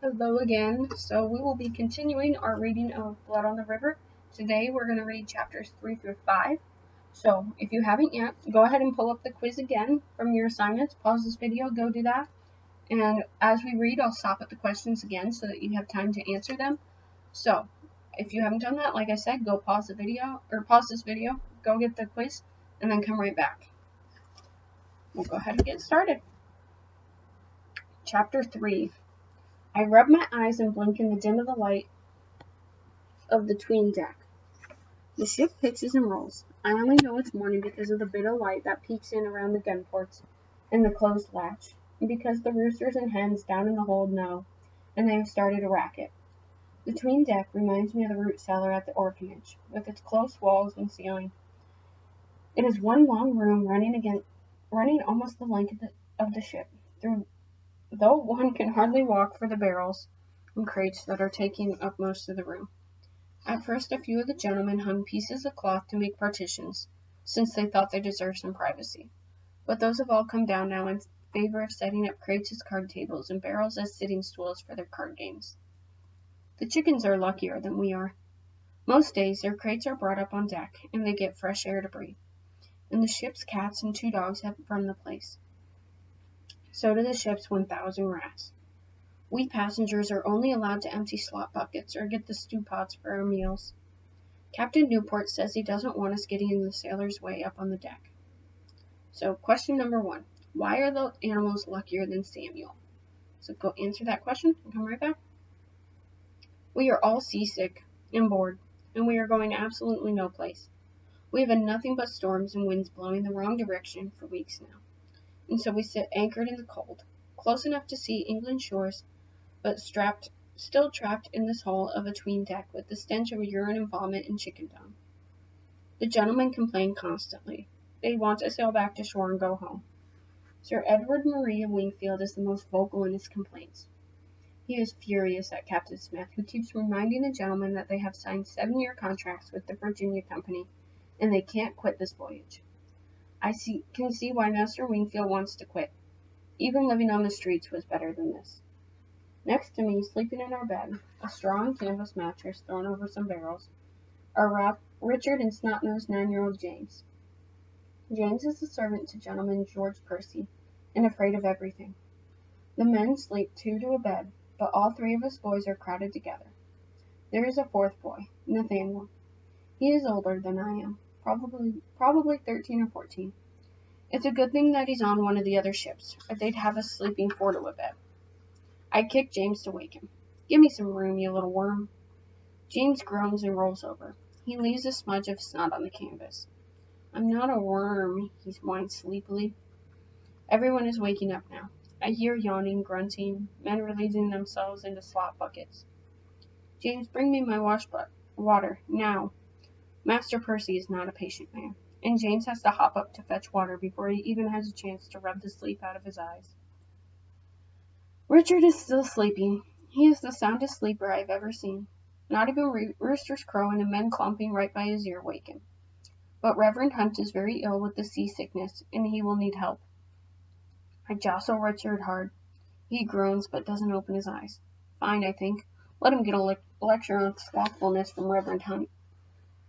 Hello again. So we will be continuing our reading of Blood on the River. Today we're going to read chapters 3 through 5. So if you haven't yet, go ahead and pull up the quiz again from your assignments. Pause this video, go do that. And as we read, I'll stop at the questions again so that you have time to answer them. So if you haven't done that, like I said, go pause this video, go get the quiz, and then come right back. We'll go ahead and get started. Chapter 3. I rub my eyes and blink in the dim of the light of the 'tween deck. The ship pitches and rolls. I only know it's morning because of the bit of light that peeks in around the gun ports and the closed latch, and because the roosters and hens down in the hold know, and they have started a racket. The 'tween deck reminds me of the root cellar at the orphanage, with its close walls and ceiling. It is one long room running almost the length of the ship, though one can hardly walk for the barrels and crates that are taking up most of the room. At first a few of the gentlemen hung pieces of cloth to make partitions, since they thought they deserved some privacy. But those have all come down now in favor of setting up crates as card tables and barrels as sitting stools for their card games. The chickens are luckier than we are. Most days their crates are brought up on deck, and they get fresh air to breathe. And the ship's cats and 2 dogs have run the place. So do the ship's 1,000 rats. We passengers are only allowed to empty slop buckets or get the stew pots for our meals. Captain Newport says he doesn't want us getting in the sailors' way up on the deck. So, question number 1. Why are the animals luckier than Samuel? So go answer that question and come right back. We are all seasick and bored, and we are going absolutely no place. We have had nothing but storms and winds blowing the wrong direction for weeks now. And so we sit anchored in the cold, close enough to see England's shores, but still trapped in this hole of a 'tween deck with the stench of urine and vomit and chicken dung. The gentlemen complain constantly. They want to sail back to shore and go home. Sir Edward Maria Wingfield is the most vocal in his complaints. He is furious at Captain Smith, who keeps reminding the gentlemen that they have signed 7-year contracts with the Virginia Company, and they can't quit this voyage. I can see why Master Wingfield wants to quit. Even living on the streets was better than this. Next to me, sleeping in our bed, a straw and canvas mattress thrown over some barrels, are Richard and snot-nosed 9-year-old James. James is the servant to gentleman George Percy, and afraid of everything. The men sleep 2 to a bed, but all 3 of us boys are crowded together. There is a 4th boy, Nathaniel. He is older than I am, probably 13 or 14. It's a good thing that he's on one of the other ships, or they'd have us sleeping 4 to a bed. I kick James to wake him. Give me some room, you little worm. James groans and rolls over. He leaves a smudge of snot on the canvas. I'm not a worm, he whines sleepily. Everyone is waking up now. I hear yawning, grunting, men releasing themselves into slop buckets. James, bring me my water, now. Master Percy is not a patient man, and James has to hop up to fetch water before he even has a chance to rub the sleep out of his eyes. Richard is still sleeping. He is the soundest sleeper I've ever seen. Not even roosters crowing and men clomping right by his ear wake him. But Reverend Hunt is very ill with the seasickness, and he will need help. I jostle Richard hard. He groans but doesn't open his eyes. Fine, I think. Let him get a lecture on slothfulness from Reverend Hunt.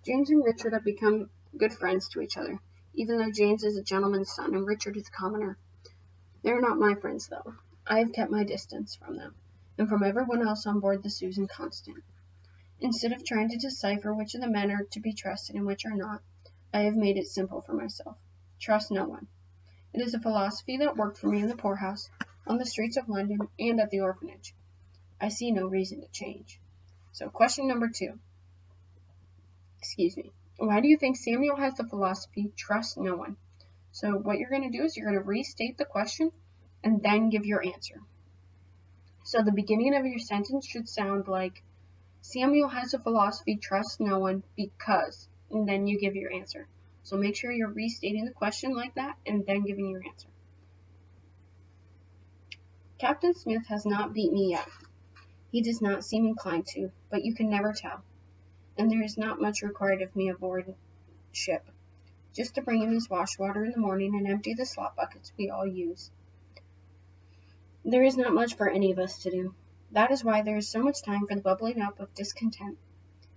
James and Richard have become good friends to each other, even though James is a gentleman's son and Richard is a commoner. They are not my friends, though. I have kept my distance from them, and from everyone else on board the Susan Constant. Instead of trying to decipher which of the men are to be trusted and which are not, I have made it simple for myself. Trust no one. It is a philosophy that worked for me in the poorhouse, on the streets of London, and at the orphanage. I see no reason to change. So, question number 2. Why do you think Samuel has the philosophy, trust no one? So, what you're going to do is you're going to restate the question, and then give your answer. So the beginning of your sentence should sound like, Samuel has a philosophy, trust no one, because, and then you give your answer. So make sure you're restating the question like that, and then giving your answer. Captain Smith has not beat me yet. He does not seem inclined to, but you can never tell. And there is not much required of me aboard ship, just to bring him his wash water in the morning and empty the slop buckets we all use. There is not much for any of us to do. That is why there is so much time for the bubbling up of discontent,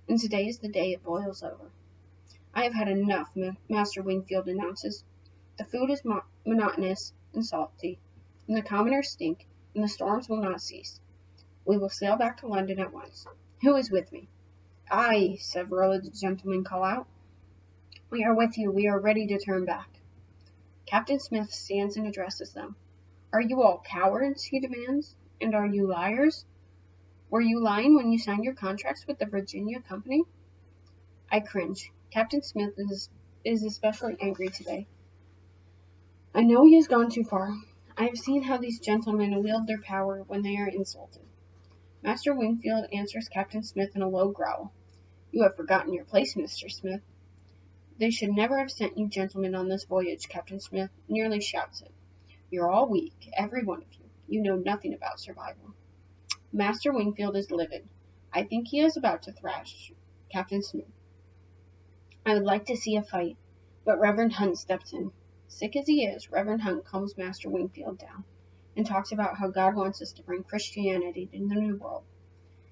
and today is the day it boils over. I have had enough, Master Wingfield announces. The food is monotonous and salty, and the commoners stink, and the storms will not cease. We will sail back to London at once. Who is with me? I, several of the gentlemen call out. We are with you. We are ready to turn back. Captain Smith stands and addresses them. Are you all cowards? He demands. And are you liars? Were you lying when you signed your contracts with the Virginia Company? I cringe. Captain Smith is especially angry today. I know he has gone too far. I have seen how these gentlemen wield their power when they are insulted. Master Wingfield answers Captain Smith in a low growl. You have forgotten your place, Mr. Smith. They should never have sent you gentlemen on this voyage, Captain Smith nearly shouts it. You're all weak, every one of you. You know nothing about survival. Master Wingfield is livid. I think he is about to thrash Captain Smith. I would like to see a fight, but Reverend Hunt steps in. Sick as he is, Reverend Hunt calms Master Wingfield down and talks about how God wants us to bring Christianity to the New World.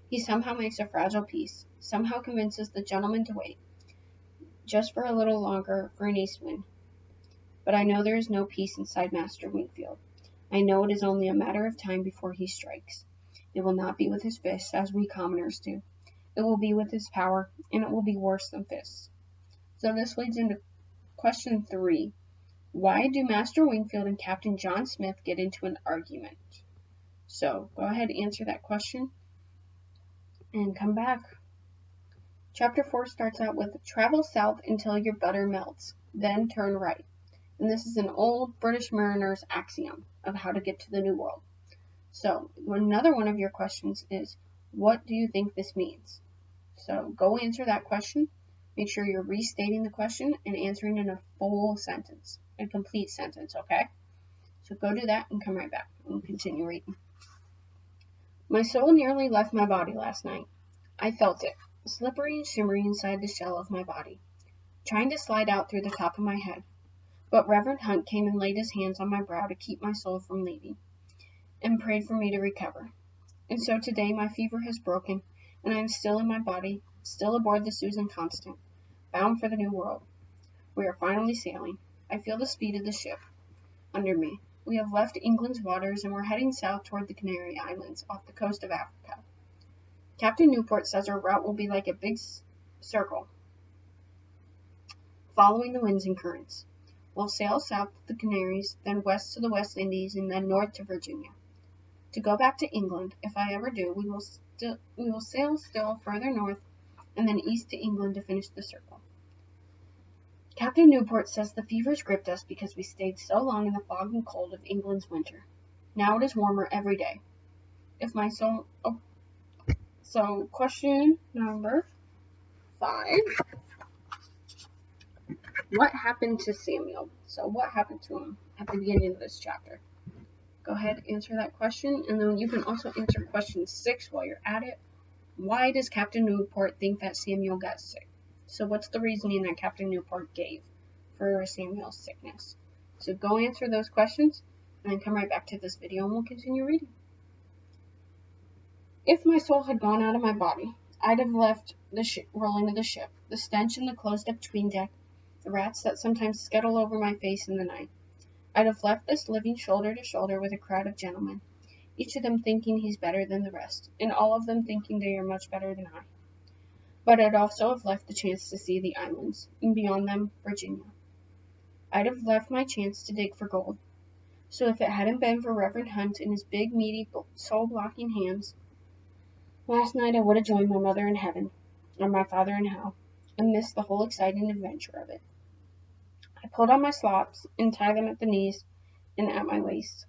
He somehow makes a fragile peace, somehow convinces the gentlemen to wait, just for a little longer for an east wind. But I know there is no peace inside Master Wingfield. I know it is only a matter of time before he strikes. It will not be with his fists, as we commoners do. It will be with his power, and it will be worse than fists. So this leads into question 3. Why do Master Wingfield and Captain John Smith get into an argument? So go ahead and answer that question and come back. Chapter 4 starts out with travel south until your butter melts, then turn right. And this is an old British mariner's axiom of how to get to the New World. So another one of your questions is, what do you think this means? So go answer that question. Make sure you're restating the question and answering in a full sentence, a complete sentence, okay? So go do that and come right back and continue reading. My soul nearly left my body last night. I felt it, slippery and shimmery inside the shell of my body, trying to slide out through the top of my head. But Reverend Hunt came and laid his hands on my brow to keep my soul from leaving, and prayed for me to recover. And so today my fever has broken, and I am still in my body, still aboard the Susan Constant, bound for the New World. We are finally sailing. I feel the speed of the ship under me. We have left England's waters, and we're heading south toward the Canary Islands, off the coast of Africa. Captain Newport says our route will be like a big circle, following the winds and currents. We'll sail south to the Canaries, then west to the West Indies, and then north to Virginia. To go back to England, if I ever do, we will sail still further north, and then east to England to finish the circle. Captain Newport says the fevers gripped us because we stayed so long in the fog and cold of England's winter. Now it is warmer every day. If my soul... So, question number 5. What happened to Samuel? So, what happened to him at the beginning of this chapter? Go ahead and answer that question, and then you can also answer question 6 while you're at it. Why does Captain Newport think that Samuel got sick? So, what's the reasoning that Captain Newport gave for Samuel's sickness? So, go answer those questions, and then come right back to this video, and we'll continue reading. If my soul had gone out of my body, I'd have left the rolling of the ship, the stench in the closed-up tween deck, the rats that sometimes scuttle over my face in the night. I'd have left this living shoulder to shoulder with a crowd of gentlemen, each of them thinking he's better than the rest, and all of them thinking they are much better than I. But I'd also have left the chance to see the islands, and beyond them, Virginia. I'd have left my chance to dig for gold. So if it hadn't been for Reverend Hunt and his big, meaty, soul-blocking hands, last night I would have joined my mother in heaven, or my father in hell, and missed the whole exciting adventure of it. I pulled on my slops and tied them at the knees and at my waist.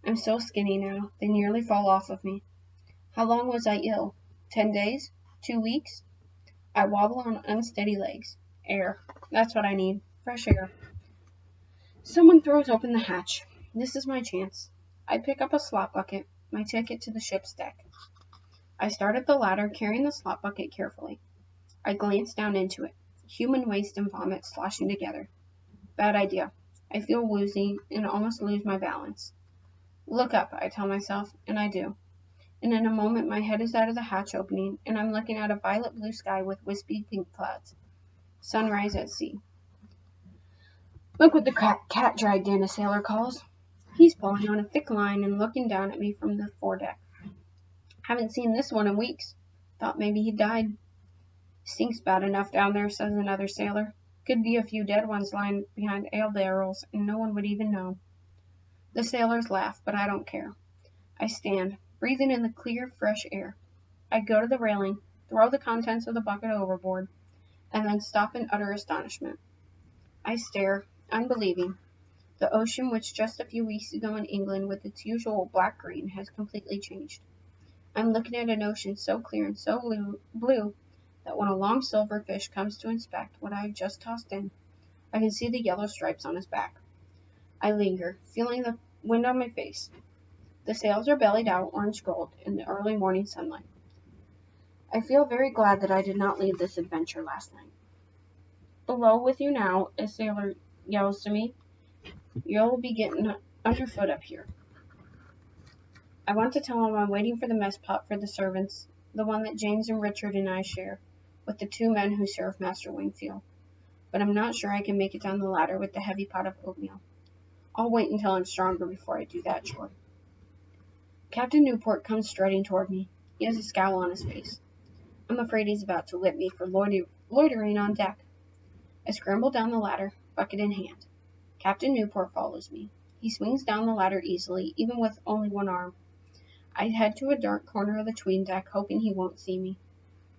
I'm so skinny now, they nearly fall off of me. How long was I ill? 10 days? 2 weeks? I wobble on unsteady legs. Air. That's what I need. Fresh air. Someone throws open the hatch. This is my chance. I pick up a slop bucket, my ticket to the ship's deck. I start at the ladder, carrying the slop bucket carefully. I glance down into it. Human waste and vomit sloshing together. Bad idea. I feel woozy and almost lose my balance. Look up, I tell myself, and I do. and in a moment my head is out of the hatch opening, and I'm looking at a violet blue sky with wispy pink clouds. Sunrise at sea. Look what the cat dragged in, a sailor calls. He's pulling on a thick line and looking down at me from the foredeck. Haven't seen this one in weeks. Thought maybe he died. Stinks bad enough down there, says another sailor. Could be a few dead ones lying behind ale barrels, and no one would even know. The sailors laugh, but I don't care. I stand, breathing in the clear, fresh air. I go to the railing, throw the contents of the bucket overboard, and then stop in utter astonishment. I stare, unbelieving. The ocean, which just a few weeks ago in England with its usual black-green, has completely changed. I'm looking at an ocean so clear and so blue that when a long silverfish comes to inspect what I have just tossed in, I can see the yellow stripes on his back. I linger, feeling the wind on my face. The sails are bellied out orange gold in the early morning sunlight. I feel very glad that I did not leave this adventure last night. Below with you now, a sailor yells to me. You'll be getting underfoot up here. I want to tell him I'm waiting for the mess pot for the servants, the one that James and Richard and I share, with the 2 men who serve Master Wingfield. But I'm not sure I can make it down the ladder with the heavy pot of oatmeal. I'll wait until I'm stronger before I do that chore. Captain Newport comes strutting toward me. He has a scowl on his face. I'm afraid he's about to whip me for loitering on deck. I scramble down the ladder, bucket in hand. Captain Newport follows me. He swings down the ladder easily, even with only one arm. I head to a dark corner of the 'tween deck, hoping he won't see me.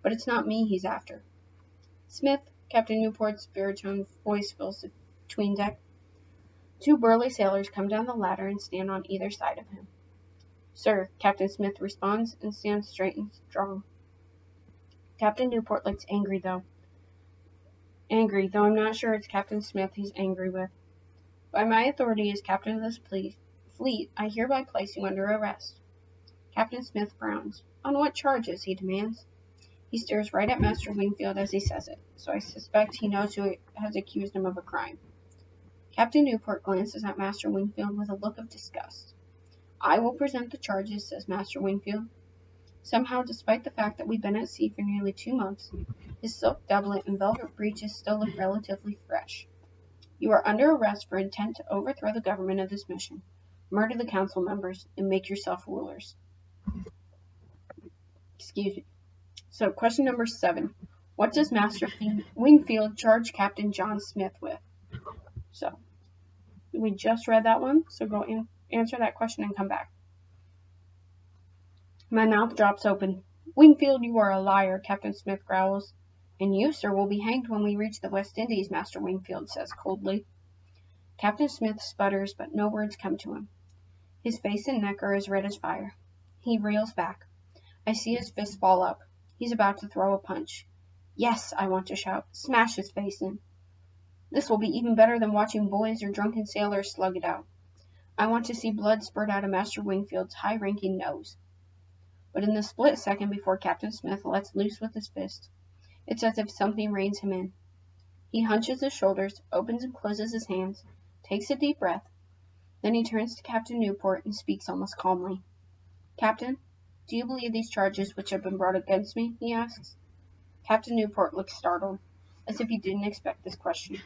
But it's not me he's after. Smith, Captain Newport's baritone voice fills the 'tween deck. 2 burly sailors come down the ladder and stand on either side of him. Sir, Captain Smith responds and stands straight and strong. Captain Newport looks angry, though I'm not sure it's Captain Smith he's angry with. By my authority as captain of this fleet, I hereby place you under arrest. Captain Smith frowns. On what charges? He demands. He stares right at Master Wingfield as he says it, so I suspect he knows who has accused him of a crime. Captain Newport glances at Master Wingfield with a look of disgust. I will present the charges, says Master Wingfield. Somehow, despite the fact that we've been at sea for nearly 2 months, his silk doublet and velvet breeches still look relatively fresh. You are under arrest for intent to overthrow the government of this mission, murder the council members, and make yourself rulers. Excuse me. So, question number 7. What does Master Wingfield charge Captain John Smith with? So, we just read that one, so go answer that question and come back. My mouth drops open. Wingfield, you are a liar, Captain Smith growls. And you, sir, will be hanged when we reach the West Indies, Master Wingfield says coldly. Captain Smith sputters, but no words come to him. His face and neck are as red as fire. He reels back. I see his fist fall up. He's about to throw a punch. Yes, I want to shout. Smash his face in. This will be even better than watching boys or drunken sailors slug it out. I want to see blood spurt out of Master Wingfield's high-ranking nose. But in the split second before Captain Smith lets loose with his fist, it's as if something reins him in. He hunches his shoulders, opens and closes his hands, takes a deep breath. Then he turns to Captain Newport and speaks almost calmly. Captain, do you believe these charges which have been brought against me? He asks. Captain Newport looks startled, as if he didn't expect this question.